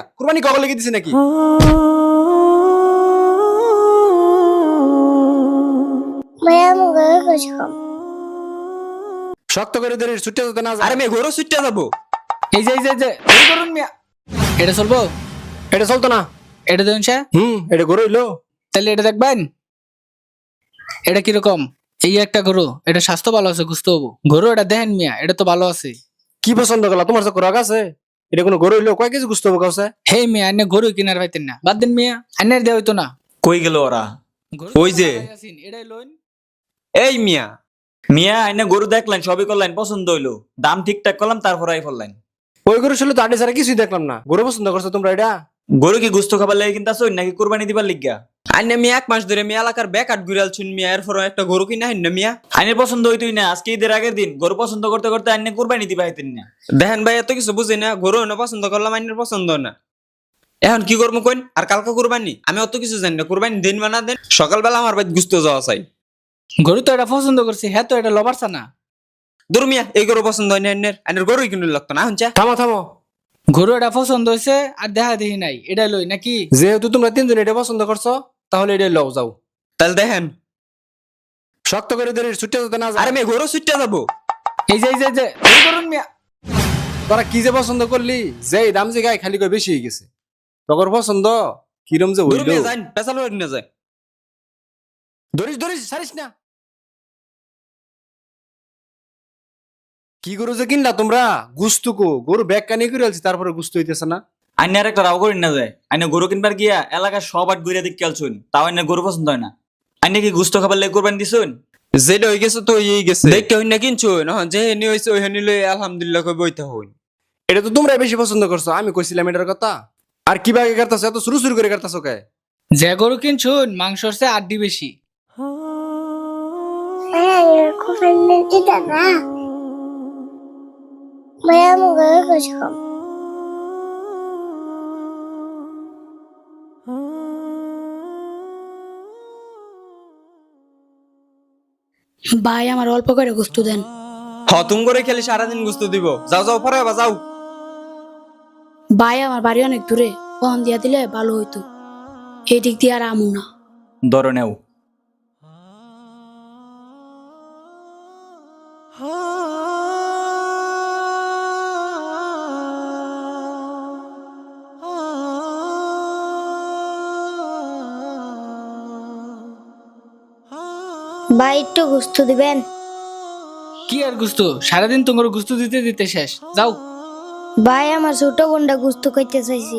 কুরবানি কবে লেগে দিছে নাকি? ভাইয়া আমি ঘরে বসে খাম। শক্ত করে ধরে ছুটে যেতে না। আরে মেয়ে ঘরও ছুটে যাবো। এই যে দেরি করুন মিয়া। এটা চলবো? এটা চলতো না। এটা দেখুন সে, এটা গরু হইলো। তাহলে এটা দেখবেন। এটা কিরকম? এই একটা গরু, এটা স্বাস্থ্য ভালো আছে, গুস্ত হবো গরু। এটা দেখেন মিয়া, এটা তো ভালো আছে। কি পছন্দ করলা? তোমার চোখ রাগ আছে? এটা কোনো গরু হইলো? কয় কেজি গুস্ত হবো কাছে? হে মিয়া, আনে গরু কিনার পাইতেন না, বাদ দিন মিয়া, আনের দেওয়া হইতো না। কই গেল ওরা? গরু ওই যে। আছেন, এটাই লইন। এই মিয়া, মিয়া আইনে গরু দেখলেন, সবই করলেন, পছন্দ হইলো, দাম ঠিকঠাক করলাম, তারপর আই ফেললেন। ওই গরু ছিল তো আড্ডি ছাড়া কিছুই দেখলাম না। গরু পছন্দ করছো তোমরা এটা? গরু কি গুস্ত খাবার লেগে কিনতে আসো নাকি কুরবানি দিবার লিগা? আইনে মিয়া 1 মাস ধরে মিয়া এলাকার বেকাট ঘুরাল শুন মিয়া, এরপর একটা গরু কিনা হইন না মিয়া। আইনের পছন্দ হইতই না, আজকে ঈদের আগের দিন গরু পছন্দ করতে করতে আইনে কুরবানি দিবা হইতেন না। দেখেন ভাই, এত কিছু বুঝি না। গরু না পছন্দ করলাম, আইনের পছন্দ না। এখন কি করবো কইন? আর কালকে কুরবানি, আমি অত কিছু জানি না। কুরবানি দিন বানা দেন, সকালবেলা আমার বাড়ি গুস্ত যাওয়া চাই। গরু তো এটা পছন্দ করছে, হ্যাঁ তো এটা লবারছা না। দূর মিয়া, এই গরু পছন্দ হয় না আইনের। আইনের গরুই কিনে লাগতো না। হচ্ছে থামো থামো। গরু এটা পছন্দ হয়েছে আর দেখা দেখি নাই, এটা লই নাকি? যেহেতু তোমরা তিনজন এটা পছন্দ করছো, তাহলে এটা লও যাও। তাহলে দেখেন, শক্ত করে ধরে ছুটে যেতে না। আরে মেয়ে গরু ছুটে যাবো। এই যে দেরি করুন মিয়া। তোরা কি যে পছন্দ করলি, যে দাম যে গায়ে খালি কই বেশি হয়ে গেছে। তখন পছন্দ কিরম যে হইলো। যাই পেছালো না যায়। ধরিস ধরিস ছাড়িস না। কি গরু যে কিনলা তোমরা? গুস্তুকো গরু ব্যাগ কানি করে আলছি, তারপরে গুস্তু হইতেছে না। আইনে আর একটা রাও করেন না যায়। আইনে গরু কিনবার গিয়া এলাকার সব আট ঘুরে দিক খেলছুন, তাও আইনে গরু পছন্দ হয় না। আইনে কি গুস্ত খাবার লেগে কুরবানি দিছুন? যেটা হয়ে গেছে তো হয়েই গেছে। দেখতে হইন না কিনছো না, যে হেনি হয়েছে ওই হেনি লই আলহামদুলিল্লাহ কই বইতে হইন। এটা তো তোমরা বেশি পছন্দ করছো, আমি কইছিলাম এটার কথা। আর কি বাগে করতেছো? এত শুরু শুরু করে করতেছো কে? যে গরু কিনছুন মাংসর চেয়ে আড্ডি বেশি। ভাইয়া এরকম ফেললে দিতা না। ভাইয়া আমি ঘরে বসে খাম। ভাই আমার অল্প করে গোস্ত দেন। তুমি করে খেলে সারাদিন গুস্ত দিব। যাও যাও পরে আবার যাও। ভাই আমার বাড়ি অনেক দূরে, ফোন দিয়া দিলে ভালো হইতো। এই দিক দিয়ে আর আমু না। ধরো নেও। ভাই একটু গুস্ত দিবেন? কি আর গুস্ত, সারাদিন তোমার গুস্ত দিতে দিতে শেষ। যাও। ভাই আমার ছোট বোনটা গুস্ত খাইতে চাইছি,